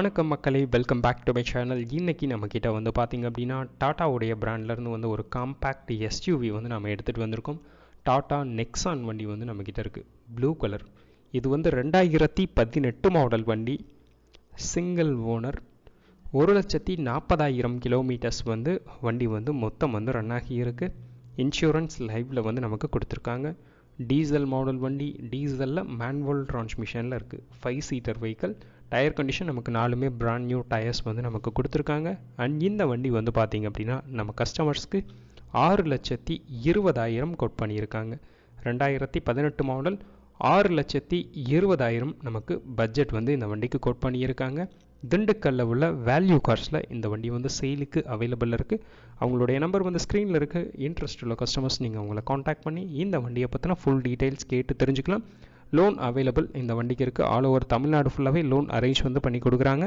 வணக்கம் மக்களே, welcome back to my channel. இன்றைக்கி நம்மக்கிட்ட வந்து பார்த்திங்க அப்படின்னா டாட்டாவுடைய பிராண்ட்லேருந்து வந்து ஒரு காம்பேக்ட் எஸ்யூவி வந்து நம்ம எடுத்துகிட்டு வந்திருக்கோம். டாட்டா நெக்ஸான் வண்டி வந்து நம்மக்கிட்ட இருக்குது, ப்ளூ கலர். இது வந்து 2018 மாடல் வண்டி, சிங்கிள் ஓனர், 1,40,000 கிலோமீட்டர்ஸ் வந்து வண்டி வந்து மொத்தம் வந்து ரன் ஆகி இருக்குது. இன்சூரன்ஸ் லைவில் வந்து நமக்கு கொடுத்துருக்காங்க. டீசல் மாடல் வண்டி, டீசலில் மேனுவல் டிரான்ஸ்மிஷனில் இருக்குது. 5 சீட்டர் வெஹிக்கிள். டயர் கண்டிஷன் நமக்கு 4மே பிராண்ட் நியூ டயர்ஸ் வந்து நமக்கு கொடுத்துருக்காங்க. அண்ட் இந்த வண்டி வந்து பார்த்திங்க அப்படின்னா நம்ம கஸ்டமர்ஸ்க்கு 6,20,000 கோட் பண்ணியிருக்காங்க. 2018 மாடல், 6,20,000 நமக்கு பட்ஜெட் வந்து இந்த வண்டிக்கு கோட் பண்ணியிருக்காங்க. திண்டுக்கல்லில் உள்ள வேல்யூ கார்ஸில் இந்த வண்டி வந்து சேலுக்கு அவைலபிள் இருக்குது. அவங்களுடைய நம்பர் வந்து ஸ்க்ரீனில் இருக்குது. இன்ட்ரெஸ்ட் உள்ள கஸ்டமர்ஸ் நீங்கள் அவங்கள காண்டாக்ட் பண்ணி இந்த வண்டியை பற்றின ஃபுல் டீட்டெயில்ஸ் கேட்டு தெரிஞ்சுக்கலாம். லோன் அவைலபிள் இந்த வண்டிக்கு இருக்குது. ஆல் ஓவர் தமிழ்நாடு ஃபுல்லாகவே லோன் அரேஞ்ச் வந்து பண்ணி கொடுக்குறாங்க.